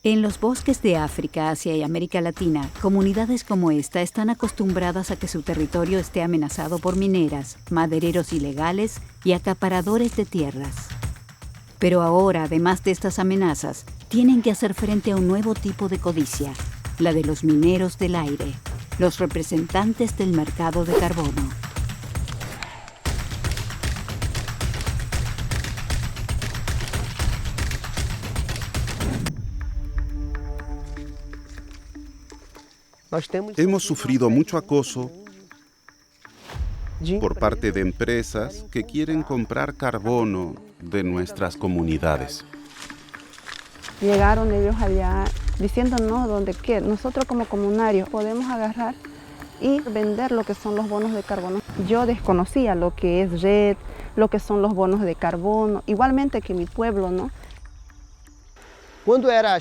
En los bosques de África, Asia y América Latina, comunidades como esta están acostumbradas a que su territorio esté amenazado por mineras, madereros ilegales y acaparadores de tierras. Pero ahora, además de estas amenazas, tienen que hacer frente a un nuevo tipo de codicia, la de los mineros del aire, los representantes del mercado de carbono. Hemos sufrido mucho acoso por parte de empresas que quieren comprar carbono de nuestras comunidades. Llegaron ellos allá diciéndonos donde que nosotros como comunarios podemos agarrar y vender lo que son los bonos de carbono. Yo desconocía lo que es REDD, lo que son los bonos de carbono, igualmente que mi pueblo, ¿no? Cuando era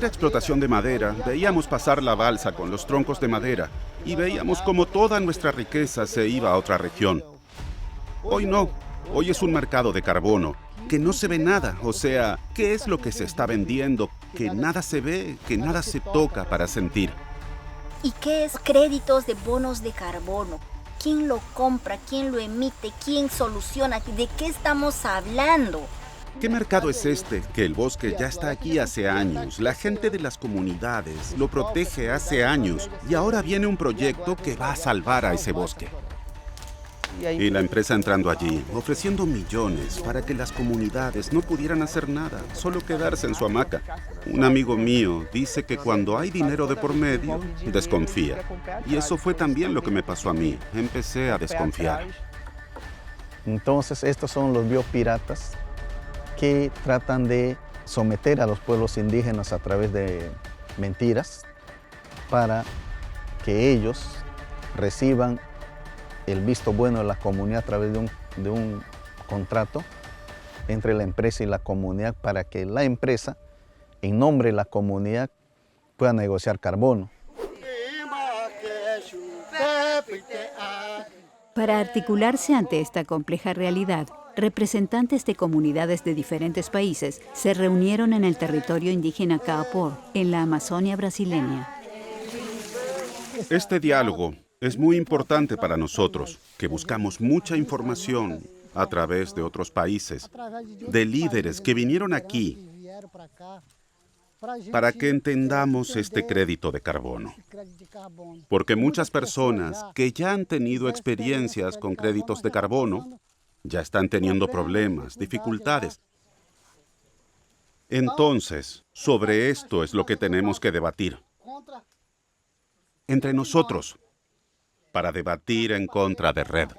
explotación de madera, veíamos pasar la balsa con los troncos de madera y veíamos como toda nuestra riqueza se iba a otra región. Hoy no, hoy es un mercado de carbono, que no se ve nada, o sea, ¿qué es lo que se está vendiendo? Que nada se ve, que nada se toca para sentir. ¿Y qué es créditos de bonos de carbono? ¿Quién lo compra? ¿Quién lo emite? ¿Quién soluciona? ¿De qué estamos hablando? ¿Qué mercado es este? Que el bosque ya está aquí hace años. La gente de las comunidades lo protege hace años. Y ahora viene un proyecto que va a salvar a ese bosque. Y la empresa entrando allí, ofreciendo millones para que las comunidades no pudieran hacer nada, solo quedarse en su hamaca. Un amigo mío dice que cuando hay dinero de por medio, desconfía. Y eso fue también lo que me pasó a mí. Empecé a desconfiar. Entonces, estos son los biopiratas que tratan de someter a los pueblos indígenas a través de mentiras para que ellos reciban el visto bueno de la comunidad a través de un contrato entre la empresa y la comunidad para que la empresa, en nombre de la comunidad, pueda negociar carbono. Para articularse ante esta compleja realidad, representantes de comunidades de diferentes países se reunieron en el territorio indígena Kaapor, en la Amazonia brasileña. Este diálogo es muy importante para nosotros, que buscamos mucha información a través de otros países, de líderes que vinieron aquí para que entendamos este crédito de carbono. Porque muchas personas que ya han tenido experiencias con créditos de carbono ya están teniendo problemas, dificultades. Entonces, sobre esto es lo que tenemos que debatir entre nosotros, para debatir en contra de REDD.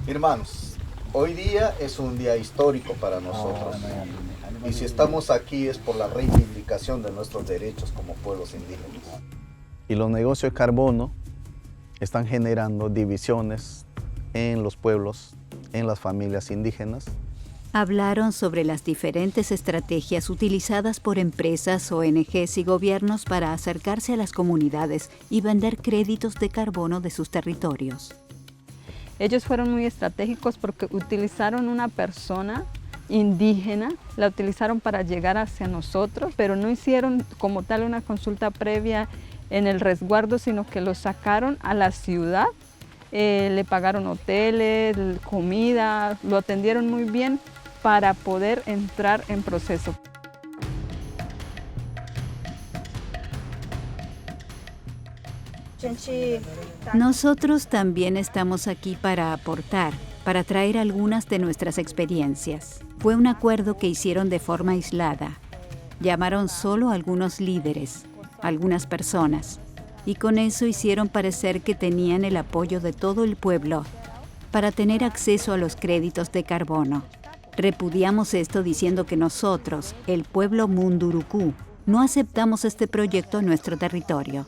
Hermanos, hoy día es un día histórico para nosotros. Y si estamos aquí es por la reivindicación de nuestros derechos como pueblos indígenas. Y los negocios de carbono están generando divisiones en los pueblos, en las familias indígenas. Hablaron sobre las diferentes estrategias utilizadas por empresas, ONGs y gobiernos para acercarse a las comunidades y vender créditos de carbono de sus territorios. Ellos fueron muy estratégicos porque utilizaron una persona indígena, la utilizaron para llegar hacia nosotros, pero no hicieron como tal una consulta previa en el resguardo, sino que lo sacaron a la ciudad, le pagaron hoteles, comida, lo atendieron muy bien para poder entrar en proceso. Nosotros también estamos aquí para aportar, para traer algunas de nuestras experiencias. Fue un acuerdo que hicieron de forma aislada. Llamaron solo a algunos líderes, algunas personas, y con eso hicieron parecer que tenían el apoyo de todo el pueblo para tener acceso a los créditos de carbono. Repudiamos esto diciendo que nosotros, el pueblo Mundurucú, no aceptamos este proyecto en nuestro territorio.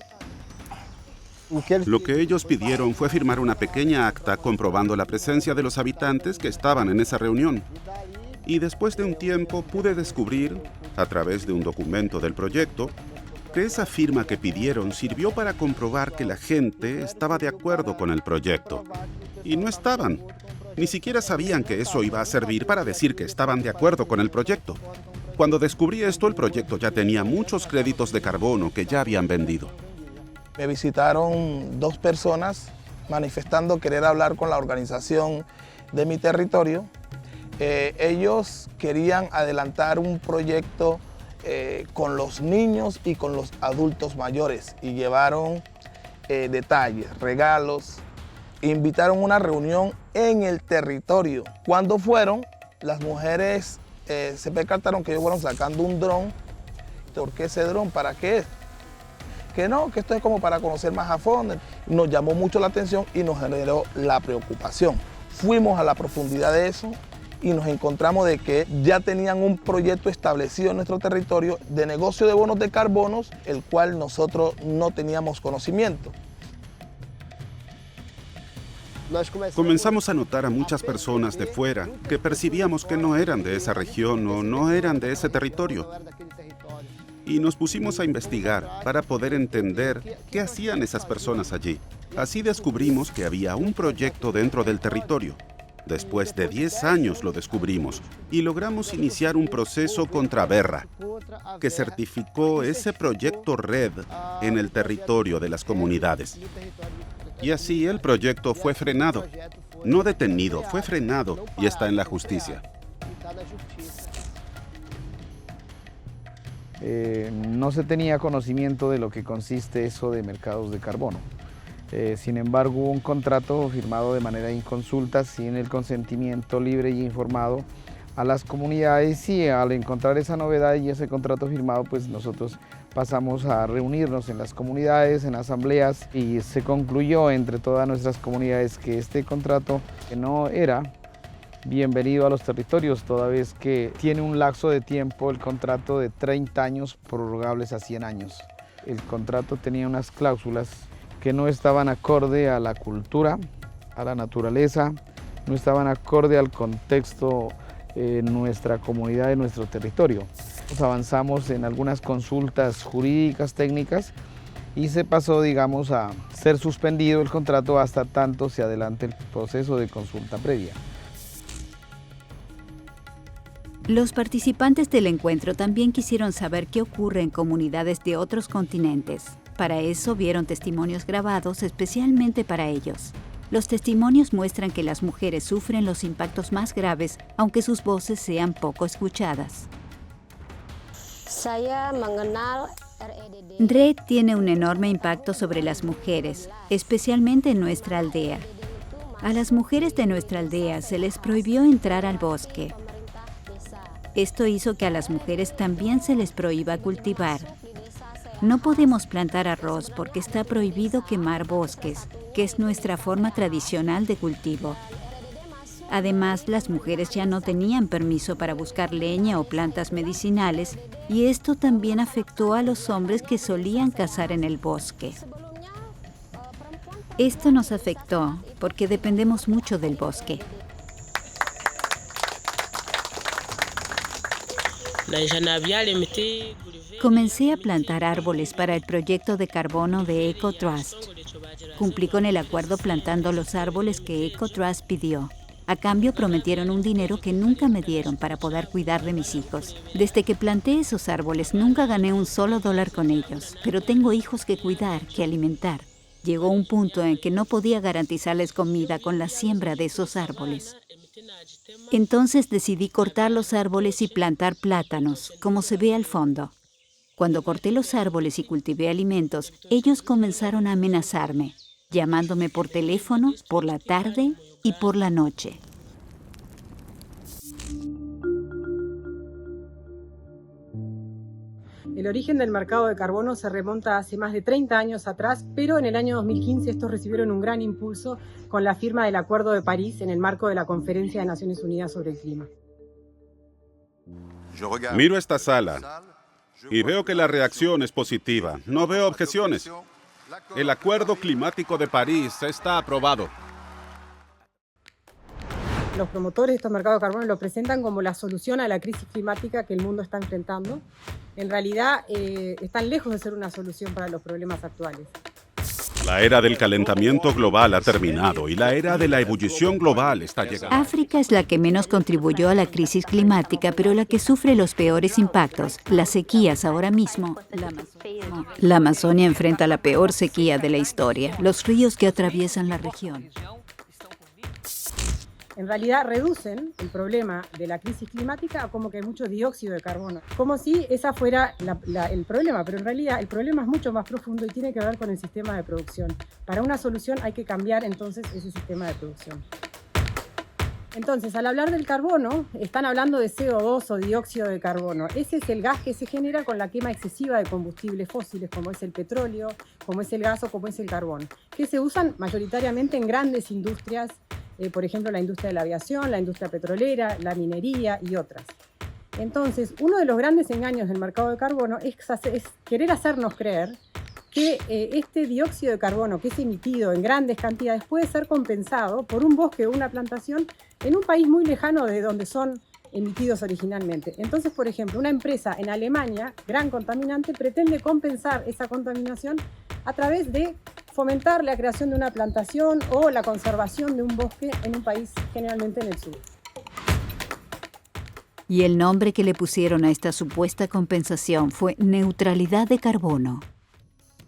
Lo que ellos pidieron fue firmar una pequeña acta comprobando la presencia de los habitantes que estaban en esa reunión. Y después de un tiempo pude descubrir, a través de un documento del proyecto, que esa firma que pidieron sirvió para comprobar que la gente estaba de acuerdo con el proyecto. Y no estaban. Ni siquiera sabían que eso iba a servir para decir que estaban de acuerdo con el proyecto. Cuando descubrí esto, el proyecto ya tenía muchos créditos de carbono que ya habían vendido. Me visitaron 2 personas manifestando querer hablar con la organización de mi territorio. Ellos querían adelantar un proyecto con los niños y con los adultos mayores y llevaron detalles, regalos, invitaron a una reunión en el territorio. Cuando fueron, las mujeres se percataron que ellos fueron sacando un dron. ¿Por qué ese dron? ¿Para qué? Que no, que esto es como para conocer más a fondo. Nos llamó mucho la atención y nos generó la preocupación. Fuimos a la profundidad de eso y nos encontramos de que ya tenían un proyecto establecido en nuestro territorio de negocio de bonos de carbonos, el cual nosotros no teníamos conocimiento. Comenzamos a notar a muchas personas de fuera que percibíamos que no eran de esa región o no eran de ese territorio. Y nos pusimos a investigar para poder entender qué hacían esas personas allí. Así descubrimos que había un proyecto dentro del territorio. Después de 10 años lo descubrimos y logramos iniciar un proceso contra Verra, que certificó ese proyecto red en el territorio de las comunidades. Y así el proyecto fue frenado. No detenido, fue frenado y está en la justicia. No se tenía conocimiento de lo que consiste eso de mercados de carbono. Sin embargo, hubo un contrato firmado de manera inconsulta, sin el consentimiento libre y informado a las comunidades, y al encontrar esa novedad y ese contrato firmado, pues nosotros pasamos a reunirnos en las comunidades, en asambleas, y se concluyó entre todas nuestras comunidades que este contrato no era bienvenido a los territorios, toda vez que tiene un lapso de tiempo, el contrato de 30 años prorrogables a 100 años. El contrato tenía unas cláusulas que no estaban acorde a la cultura, a la naturaleza, no estaban acorde al contexto en nuestra comunidad, en nuestro territorio. Avanzamos en algunas consultas jurídicas, técnicas, y se pasó, digamos, a ser suspendido el contrato hasta tanto se adelante el proceso de consulta previa. Los participantes del encuentro también quisieron saber qué ocurre en comunidades de otros continentes. Para eso vieron testimonios grabados especialmente para ellos. Los testimonios muestran que las mujeres sufren los impactos más graves, aunque sus voces sean poco escuchadas. RED tiene un enorme impacto sobre las mujeres, especialmente en nuestra aldea. A las mujeres de nuestra aldea se les prohibió entrar al bosque. Esto hizo que a las mujeres también se les prohíba cultivar. No podemos plantar arroz porque está prohibido quemar bosques, que es nuestra forma tradicional de cultivo. Además, las mujeres ya no tenían permiso para buscar leña o plantas medicinales, y esto también afectó a los hombres que solían cazar en el bosque. Esto nos afectó porque dependemos mucho del bosque. Comencé a plantar árboles para el proyecto de carbono de EcoTrust. Cumplí con el acuerdo plantando los árboles que EcoTrust pidió. A cambio prometieron un dinero que nunca me dieron para poder cuidar de mis hijos. Desde que planté esos árboles nunca gané un solo dólar con ellos, pero tengo hijos que cuidar, que alimentar. Llegó un punto en que no podía garantizarles comida con la siembra de esos árboles. Entonces decidí cortar los árboles y plantar plátanos, como se ve al fondo. Cuando corté los árboles y cultivé alimentos, ellos comenzaron a amenazarme, llamándome por teléfono, por la tarde y por la noche. El origen del mercado de carbono se remonta hace más de 30 años atrás, pero en el año 2015 estos recibieron un gran impulso con la firma del Acuerdo de París en el marco de la Conferencia de Naciones Unidas sobre el Clima. Miro esta sala y veo que la reacción es positiva. No veo objeciones. El Acuerdo Climático de París está aprobado. Los promotores de estos mercados de carbono lo presentan como la solución a la crisis climática que el mundo está enfrentando. En realidad, están lejos de ser una solución para los problemas actuales. La era del calentamiento global ha terminado y la era de la ebullición global está llegando. África es la que menos contribuyó a la crisis climática, pero la que sufre los peores impactos. Las sequías ahora mismo. La Amazonia enfrenta la peor sequía de la historia. Los ríos que atraviesan la región en realidad reducen el problema de la crisis climática a como que hay mucho dióxido de carbono. Como si esa fuera el problema, pero en realidad el problema es mucho más profundo y tiene que ver con el sistema de producción. Para una solución hay que cambiar entonces ese sistema de producción. Entonces, al hablar del carbono, están hablando de CO2 o dióxido de carbono. Ese es el gas que se genera con la quema excesiva de combustibles fósiles, como es el petróleo, como es el gas o como es el carbón, que se usan mayoritariamente en grandes industrias, por ejemplo, la industria de la aviación, la industria petrolera, la minería y otras. Entonces, uno de los grandes engaños del mercado de carbono es querer hacernos creer que este dióxido de carbono que es emitido en grandes cantidades puede ser compensado por un bosque o una plantación en un país muy lejano de donde son emitidos originalmente. Entonces, por ejemplo, una empresa en Alemania, gran contaminante, pretende compensar esa contaminación a través de fomentar la creación de una plantación o la conservación de un bosque en un país generalmente en el sur. Y el nombre que le pusieron a esta supuesta compensación fue neutralidad de carbono.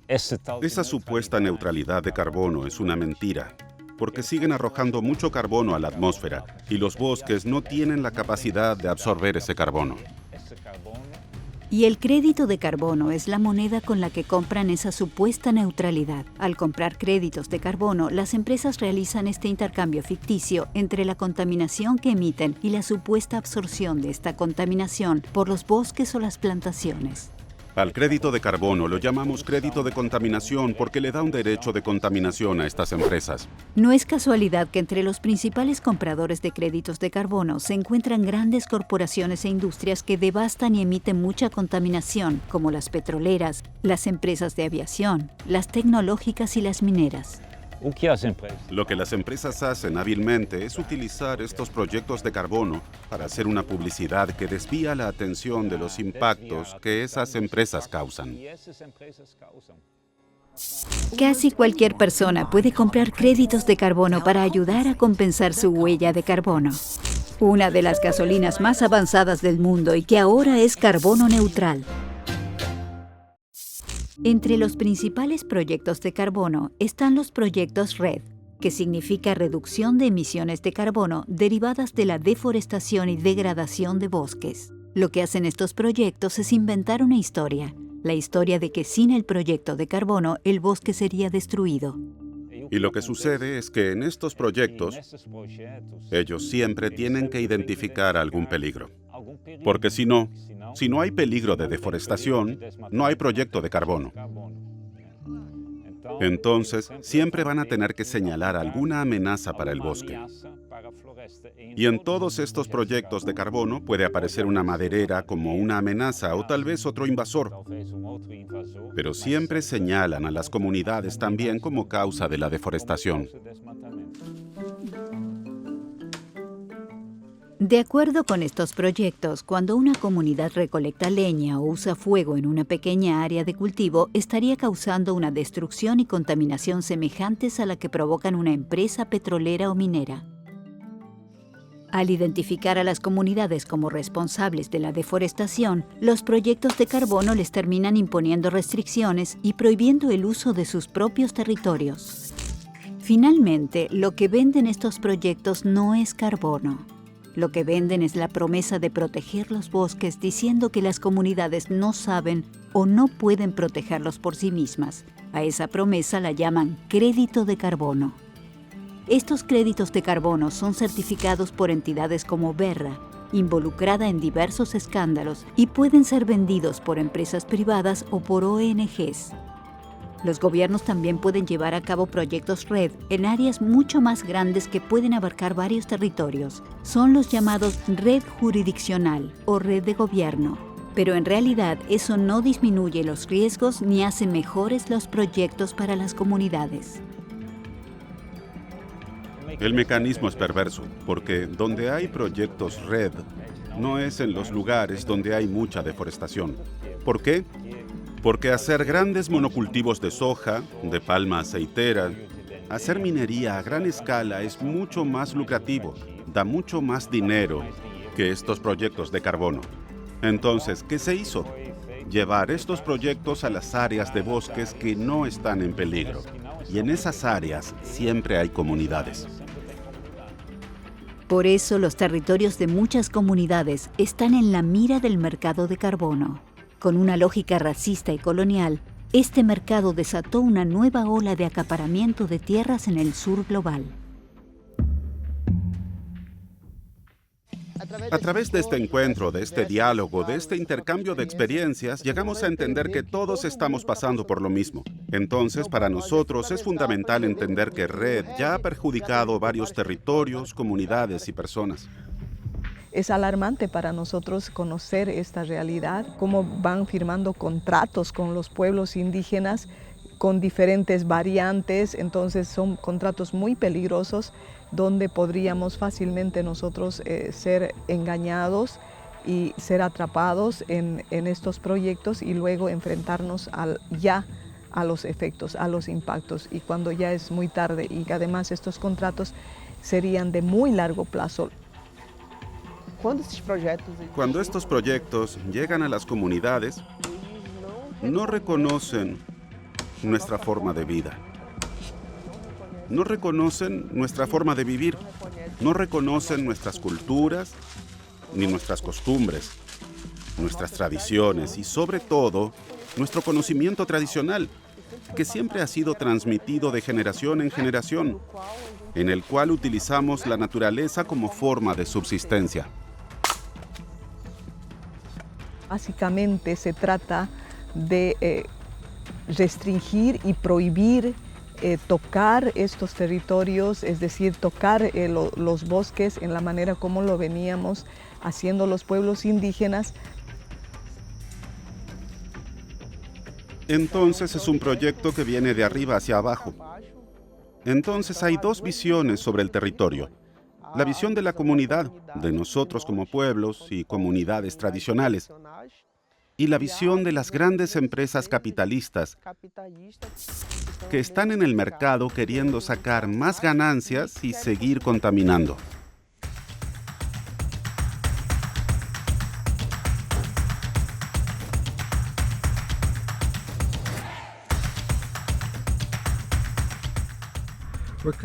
Esa supuesta neutralidad de carbono es una mentira, porque siguen arrojando mucho carbono a la atmósfera y los bosques no tienen la capacidad de absorber ese carbono. Y el crédito de carbono es la moneda con la que compran esa supuesta neutralidad. Al comprar créditos de carbono, las empresas realizan este intercambio ficticio entre la contaminación que emiten y la supuesta absorción de esta contaminación por los bosques o las plantaciones. Al crédito de carbono lo llamamos crédito de contaminación porque le da un derecho de contaminación a estas empresas. No es casualidad que entre los principales compradores de créditos de carbono se encuentran grandes corporaciones e industrias que devastan y emiten mucha contaminación, como las petroleras, las empresas de aviación, las tecnológicas y las mineras. Lo que las empresas hacen hábilmente es utilizar estos proyectos de carbono para hacer una publicidad que desvía la atención de los impactos que esas empresas causan. Casi cualquier persona puede comprar créditos de carbono para ayudar a compensar su huella de carbono. Una de las gasolinas más avanzadas del mundo y que ahora es carbono neutral. Entre los principales proyectos de carbono están los proyectos RED, que significa reducción de emisiones de carbono derivadas de la deforestación y degradación de bosques. Lo que hacen estos proyectos es inventar una historia, la historia de que sin el proyecto de carbono el bosque sería destruido. Y lo que sucede es que en estos proyectos, ellos siempre tienen que identificar algún peligro. Porque si no hay peligro de deforestación, no hay proyecto de carbono. Entonces, siempre van a tener que señalar alguna amenaza para el bosque. Y en todos estos proyectos de carbono puede aparecer una maderera como una amenaza o tal vez otro invasor. Pero siempre señalan a las comunidades también como causa de la deforestación. De acuerdo con estos proyectos, cuando una comunidad recolecta leña o usa fuego en una pequeña área de cultivo, estaría causando una destrucción y contaminación semejantes a la que provocan una empresa petrolera o minera. Al identificar a las comunidades como responsables de la deforestación, los proyectos de carbono les terminan imponiendo restricciones y prohibiendo el uso de sus propios territorios. Finalmente, lo que venden estos proyectos no es carbono. Lo que venden es la promesa de proteger los bosques, diciendo que las comunidades no saben o no pueden protegerlos por sí mismas. A esa promesa la llaman crédito de carbono. Estos créditos de carbono son certificados por entidades como Verra, involucrada en diversos escándalos, y pueden ser vendidos por empresas privadas o por ONGs. Los gobiernos también pueden llevar a cabo proyectos RED en áreas mucho más grandes que pueden abarcar varios territorios. Son los llamados red jurisdiccional o red de gobierno. Pero en realidad eso no disminuye los riesgos ni hace mejores los proyectos para las comunidades. El mecanismo es perverso, porque donde hay proyectos RED, no es en los lugares donde hay mucha deforestación. ¿Por qué? Porque hacer grandes monocultivos de soja, de palma aceitera, hacer minería a gran escala es mucho más lucrativo, da mucho más dinero que estos proyectos de carbono. Entonces, ¿qué se hizo? Llevar estos proyectos a las áreas de bosques que no están en peligro. Y en esas áreas siempre hay comunidades. Por eso los territorios de muchas comunidades están en la mira del mercado de carbono. Con una lógica racista y colonial, este mercado desató una nueva ola de acaparamiento de tierras en el sur global. A través de este encuentro, de este diálogo, de este intercambio de experiencias, llegamos a entender que todos estamos pasando por lo mismo. Entonces, para nosotros es fundamental entender que REDD ya ha perjudicado varios territorios, comunidades y personas. Es alarmante para nosotros conocer esta realidad, cómo van firmando contratos con los pueblos indígenas con diferentes variantes, entonces son contratos muy peligrosos donde podríamos fácilmente nosotros ser engañados y ser atrapados en estos proyectos y luego enfrentarnos a los efectos, a los impactos, y cuando ya es muy tarde, y además estos contratos serían de muy largo plazo. Cuando estos proyectos llegan a las comunidades, no reconocen nuestra forma de vida. No reconocen nuestra forma de vivir. No reconocen nuestras culturas ni nuestras costumbres, nuestras tradiciones y sobre todo nuestro conocimiento tradicional, que siempre ha sido transmitido de generación en generación, en el cual utilizamos la naturaleza como forma de subsistencia. Básicamente se trata de restringir y prohibir tocar estos territorios, es decir, tocar los bosques en la manera como lo veníamos haciendo los pueblos indígenas. Entonces es un proyecto que viene de arriba hacia abajo. Entonces hay dos visiones sobre el territorio. La visión de la comunidad, de nosotros como pueblos y comunidades tradicionales, y la visión de las grandes empresas capitalistas que están en el mercado queriendo sacar más ganancias y seguir contaminando.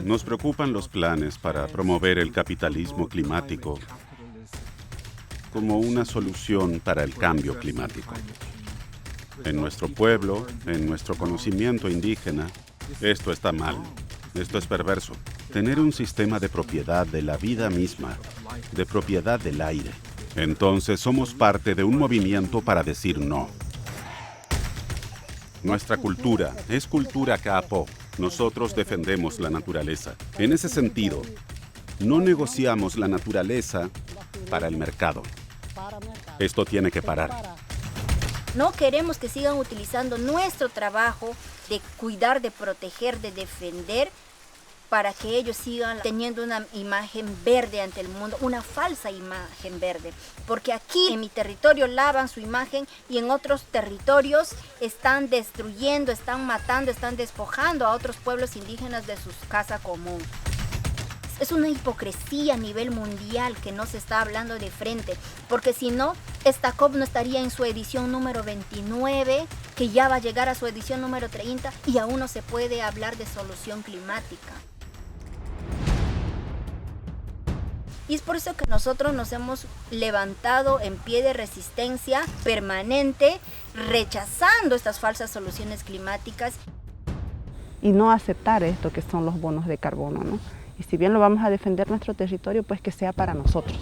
Nos preocupan los planes para promover el capitalismo climático como una solución para el cambio climático. En nuestro pueblo, en nuestro conocimiento indígena, esto está mal, esto es perverso. Tener un sistema de propiedad de la vida misma, de propiedad del aire. Entonces somos parte de un movimiento para decir no. Nuestra cultura es cultura Kaapo. Nosotros defendemos la naturaleza. En ese sentido, no negociamos la naturaleza para el mercado. Esto tiene que parar. No queremos que sigan utilizando nuestro trabajo de cuidar, de proteger, de defender, para que ellos sigan teniendo una imagen verde ante el mundo, una falsa imagen verde. Porque aquí en mi territorio lavan su imagen y en otros territorios están destruyendo, están matando, están despojando a otros pueblos indígenas de su casa común. Es una hipocresía a nivel mundial que no se está hablando de frente, porque si no, esta COP no estaría en su edición número 29, que ya va a llegar a su edición número 30 y aún no se puede hablar de solución climática. Y es por eso que nosotros nos hemos levantado en pie de resistencia permanente, rechazando estas falsas soluciones climáticas. Y no aceptar esto que son los bonos de carbono, ¿no? Y si bien lo vamos a defender nuestro territorio, pues que sea para nosotros.